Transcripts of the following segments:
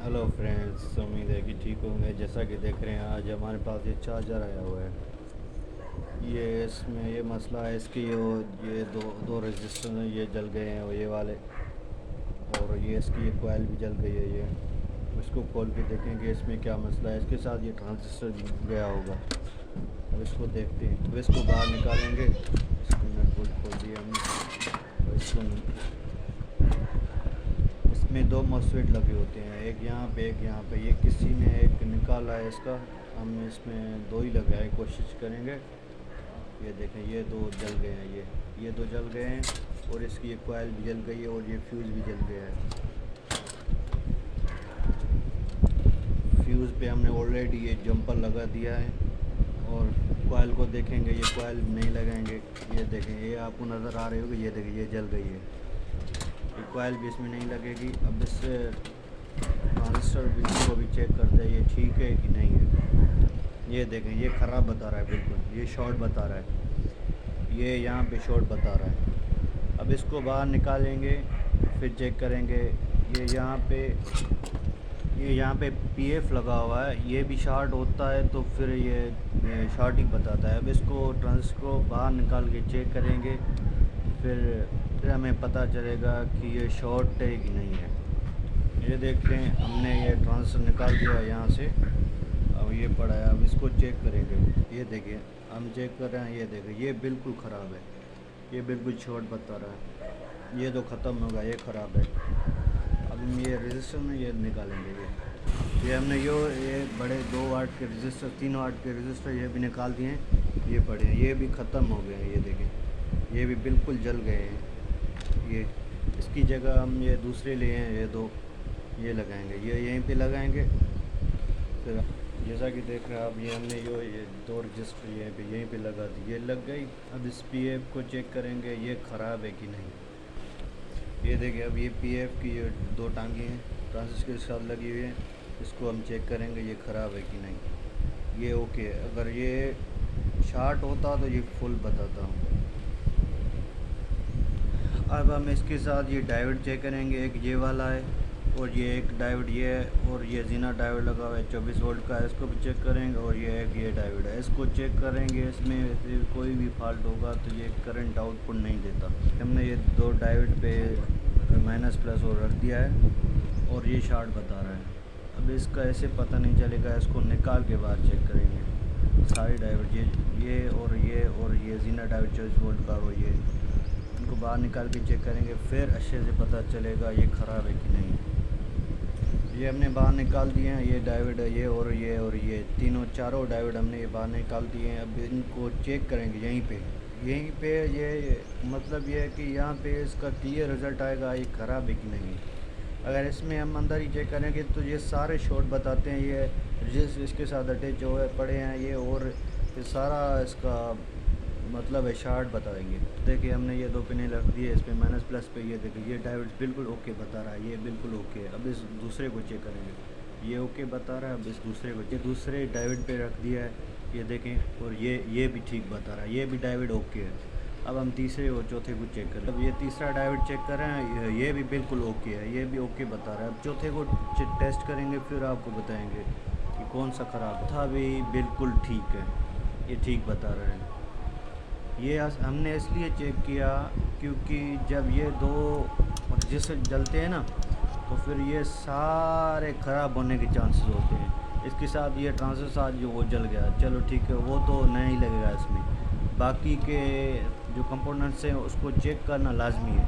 Hello friends, उम्मीद है कि ठीक होंगे। जैसा कि देख रहे हैं, आज हमारे पास ये चार्जर आया हुआ है। ये इसमें ये मसला है इसकी, ये दो दो रजिस्टर हैं, ये जल गए हैं, और ये वाले, और ये इसकी ये कोयल भी जल गई है। ये इसको खोल के देखेंगे इसमें क्या मसला है। इसके साथ ये ट्रांजिस्टर भी गया होगा। अब इसको देखते हैं। अब इसको बाहर निकालेंगे। इसको नट बोल्ट खोल दिया हमने, और इसको इसमें दो मॉस्फेट लगे होते हैं, एक यहाँ पे एक यहाँ पे। ये किसी ने एक निकाला है इसका, हम इसमें दो ही लगाए, कोशिश करेंगे। ये देखें, ये दो जल गए हैं, ये दो जल गए हैं, और इसकी ये कोयल भी जल गई है, और ये फ्यूज़ भी जल गया है। फ्यूज़ पे हमने ऑलरेडी ये जंपर लगा दिया है, और कोयल को देखेंगे, ये कोयल नहीं लगाएंगे। ये देखें, ये आपको नज़र आ रही होगी, ये देखें ये जल गई है। ये कोयल भी इसमें नहीं लगेगी। अब इससे ट्रांजिस्टर बिल्कुल को भी चेक करते हैं, ये ठीक है कि नहीं है। ये देखें, ये ख़राब बता रहा है, बिल्कुल ये शॉर्ट बता रहा है, ये यहाँ पे शॉर्ट बता रहा है। अब इसको बाहर निकालेंगे, फिर चेक करेंगे। ये यहाँ पे पीएफ लगा हुआ है, ये भी शॉर्ट होता है तो फिर ये शॉर्ट ही बताता है। अब इसको ट्रांजिस्टर को बाहर निकाल के चेक करेंगे, फिर हमें पता चलेगा कि ये शॉर्ट है कि नहीं है। ये देखते हैं, हमने ये ट्रांजिस्टर निकाल दिया यहाँ से, अब ये पड़ा है। अब इसको चेक करेंगे। ये देखिए, हम चेक कर रहे हैं, ये देखिए ये बिल्कुल ख़राब है, ये बिल्कुल शॉर्ट बता रहा है। ये तो ख़त्म होगा, ये ख़राब है। अब हम ये रजिस्टर में ये निकालेंगे। ये हमने ये बड़े 2 वाट के रजिस्टर, 3 वाट के रजिस्टर ये भी निकाल दिए हैं। ये पड़े हैं, ये भी ख़त्म हो गए हैं। ये देखें, ये भी बिल्कुल जल गए हैं। ये इसकी जगह हम ये दूसरे लिए हैं, ये दो ये लगाएंगे, ये यहीं पे लगाएंगे। फिर जैसा कि देख रहे हैं आप, ये हमने ये 2 रजिस्टर यहीं पे लगा दी, ये लग गई। अब इस पीएफ को चेक करेंगे, ये ख़राब है कि नहीं। ये देखिए, अब ये पीएफ की ये 2 टांगे हैं, ट्रांजिस्टर के साथ लगी हुई है। इसको हम चेक करेंगे, ये ख़राब है कि नहीं। ये ओके है। अगर ये शॉर्ट होता तो ये फुल बताता हूँ। अब हम इसके साथ ये डायोड चेक करेंगे, एक ये वाला है, और ये एक डायोड ये है, और ये जीना डायोड लगा हुआ है 24 वोल्ट का, इसको भी चेक करेंगे। और ये एक ये डायोड है, इसको चेक करेंगे। इसमें कोई भी फॉल्ट होगा तो ये करंट आउटपुट नहीं देता। हमने ये 2 डायोड पे माइनस प्लस और रख दिया है, और ये शॉर्ट बता रहा है। अब इसका ऐसे पता नहीं चलेगा, इसको निकाल के बाद चेक करेंगे। सारे डायोड ये जीना डायोड 24 वोल्ट का, और ये इनको बाहर निकाल के चेक करेंगे, फिर अच्छे से पता चलेगा ये ख़राब है कि नहीं। ये हमने बाहर निकाल दिए हैं, ये डायोड है, ये तीनों चारों डायोड हमने ये बाहर निकाल दिए हैं। अब इनको चेक करेंगे यहीं पे। ये मतलब ये है कि यहाँ पे इसका क्लियर रिज़ल्ट आएगा ये ख़राब है कि नहीं। अगर इसमें हम अंदर ही चेक करेंगे तो ये सारे शॉर्ट बताते हैं, ये जिस इसके साथ अटैच हुए पड़े हैं ये, और ये सारा इसका मतलब है शॉर्ट बताएंगे। देखिए, हमने ये 2 पिने रख दिए इस पर माइनस प्लस पे। ये देखिए, ये डायोड बिल्कुल ओके बता रहा है, ये बिल्कुल ओके है। अब इस दूसरे को चेक करेंगे, ये ओके बता रहा है। अब इस दूसरे डायोड पे रख दिया है, ये देखें, और ये भी ठीक बता रहा है, ये भी डायोड ओके है। अब हम तीसरे और चौथे को चेक करें। अब ये तीसरा डायोड चेक कर रहे हैं, ये भी बिल्कुल ओके है, ये भी ओके बता रहा है। अब चौथे को टेस्ट करेंगे, फिर आपको बताएंगे कि कौन सा ख़राब था। भी बिल्कुल ठीक है, ये ठीक बता रहा है। ये हमने इसलिए चेक किया क्योंकि जब ये 2 रजिस्टर जलते हैं ना, तो फिर ये सारे ख़राब होने के चांसेस होते हैं। इसके साथ ये ट्रांजिस्टर साथ जो वो जल गया, चलो ठीक है, वो तो नहीं लगेगा इसमें। बाकी के जो कंपोनेंट्स हैं उसको चेक करना लाजमी है।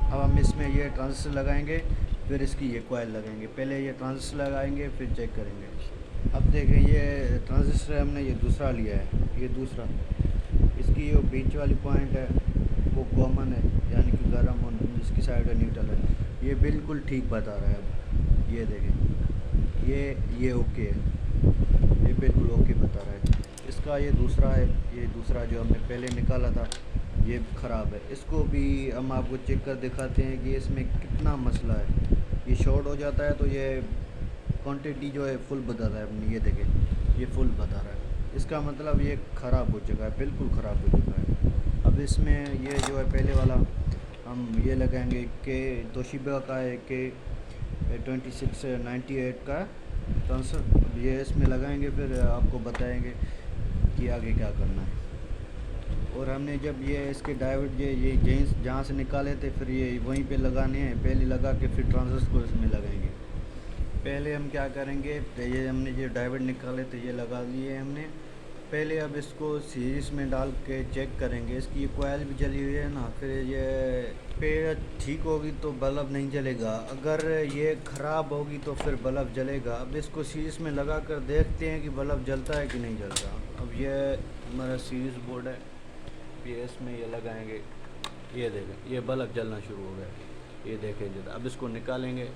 अब हम इसमें ये ट्रांजिस्टर लगाएंगे, फिर इसकी ये कोयल लगाएंगे। पहले ये ट्रांजिस्टर लगाएंगे, फिर चेक करेंगे। अब देखें, ये ट्रांजिस्टर हमने ये दूसरा लिया है, ये दूसरा, इसकी जो बीच वाली पॉइंट है वो कॉमन है, यानी कि गर्म, और इसकी साइड है न्यूट्रल है। ये बिल्कुल ठीक बता रहा है। अब ये देखें, ये ओके है, ये बिल्कुल ओके बता रहा है। इसका ये दूसरा है, ये दूसरा जो हमने पहले निकाला था ये ख़राब है। इसको भी हम आपको चेक कर दिखाते हैं कि इसमें कितना मसला है। ये शॉर्ट हो जाता है तो ये क्वांटिटी जो है फुल बताता है अपनी, ये देखें, ये फुल बता रहा है। इसका मतलब ये ख़राब हो चुका है, बिल्कुल ख़राब हो चुका है। अब इसमें ये जो है पहले वाला हम ये लगाएंगे, के तोशिबा का है, के 2698 کا ٹرانسفر. اب یہ اس میں لگائیں گے، پھر آپ کو بتائیں گے کہ آگے کیا کرنا ہے. اور ہم نے جب یہ اس کے ڈائیورٹ یہ جینس جہاں سے نکالے تھے، پھر یہ وہیں پہ لگانے ہیں. پہلے لگا کے پھر ٹرانزسٹر کو اس میں لگائیں گے. پہلے ہم کیا کریں گے، یہ ہم نے جو ڈائیورٹ نکالے تھے یہ لگا لیے ہم نے. پہلے اب اس کو سیریز میں ڈال کے چیک کریں گے. اس کی یہ کوائل بھی جلی ہوئی ہے نا، پھر یہ پہ ٹھیک ہوگی تو بلب نہیں جلے گا، اگر یہ خراب ہوگی تو پھر بلب جلے گا. اب اس کو سیریز میں لگا کر دیکھتے ہیں کہ بلب جلتا ہے کہ نہیں جلتا. اب یہ ہمارا سیریز بورڈ ہے، یہ اس میں یہ لگائیں گے. یہ دیکھیں یہ بلب جلنا شروع ہو گیا، یہ دیکھیں جلد. اب اس کو نکالیں گے،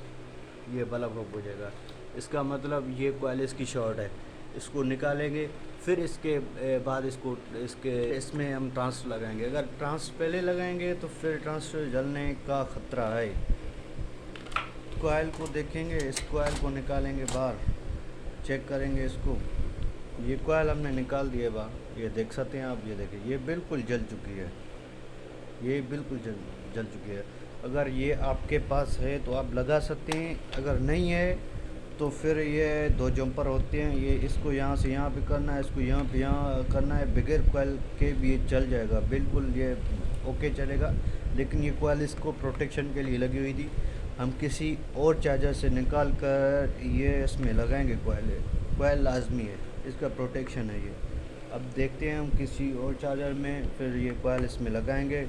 یہ بلب ہو جائے گا. اس کا مطلب یہ کوائل اس کی شارٹ ہے. اس کو نکالیں گے، پھر اس کے بعد اس میں ہم ٹرانسفر لگائیں گے. اگر ٹرانسفر پہلے لگائیں گے تو پھر ٹرانسفر جلنے کا خطرہ ہے. کوائل کو دیکھیں گے، اس کوائل کو نکالیں گے باہر، چیک کریں گے اس کو. یہ کوائل ہم نے نکال دی ہے باہر، یہ دیکھ سکتے ہیں آپ. یہ دیکھیں یہ بالکل جل چکی ہے، یہ بالکل جل چکی ہے. اگر یہ آپ کے پاس ہے تو آپ لگا سکتے ہیں، اگر نہیں ہے تو پھر یہ دو جمپر ہوتے ہیں، یہ اس کو یہاں سے یہاں پہ کرنا ہے، اس کو یہاں پہ یہاں کرنا ہے. بغیر کوائل کے بھی یہ چل جائے گا، بالکل یہ اوکے چلے گا. لیکن یہ کوائل اس کو پروٹیکشن کے لیے لگی ہوئی تھی. ہم کسی اور چارجر سے نکال کر یہ اس میں لگائیں گے. کوائل لازمی ہے، اس کا پروٹیکشن ہے یہ. اب دیکھتے ہیں ہم کسی اور چارجر میں، پھر یہ کوائل اس میں لگائیں گے.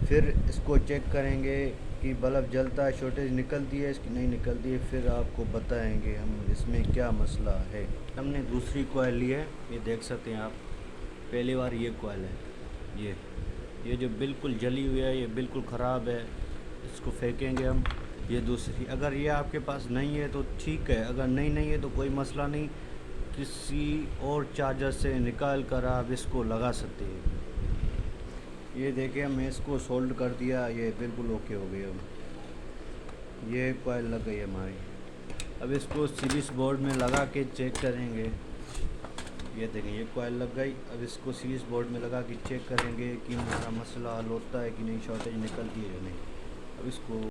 پھر اس کو چیک کریں گے کہ بلب جلتا ہے، شارٹیج نکلتی ہے اس کی نہیں نکلتی ہے. پھر آپ کو بتائیں گے ہم اس میں کیا مسئلہ ہے. ہم نے دوسری کوائل لی ہے، یہ دیکھ سکتے ہیں آپ. پہلی بار یہ کوائل ہے، یہ جو بالکل جلی ہوئی ہے، یہ بالکل خراب ہے. اس کو پھینکیں گے ہم. یہ دوسری، اگر یہ آپ کے پاس نہیں ہے تو ٹھیک ہے، اگر نہیں ہے تو کوئی مسئلہ نہیں. کسی اور چارجر سے نکال کر آپ اس کو لگا سکتے ہیں. یہ دیکھیں ہم نے اس کو سولڈ کر دیا، یہ بالکل اوکے ہو گیا. یہ کوائل لگ گئی ہے ہماری. اب اس کو سیریز بورڈ میں لگا کے چیک کریں گے. یہ دیکھیں یہ کوائل لگ گئی. اب اس کو سیریز بورڈ میں لگا کے چیک کریں گے کہ ہمارا مسئلہ حل ہوتا ہے کہ نہیں، شارٹیج نکلتی ہے یا نہیں. اب اس کو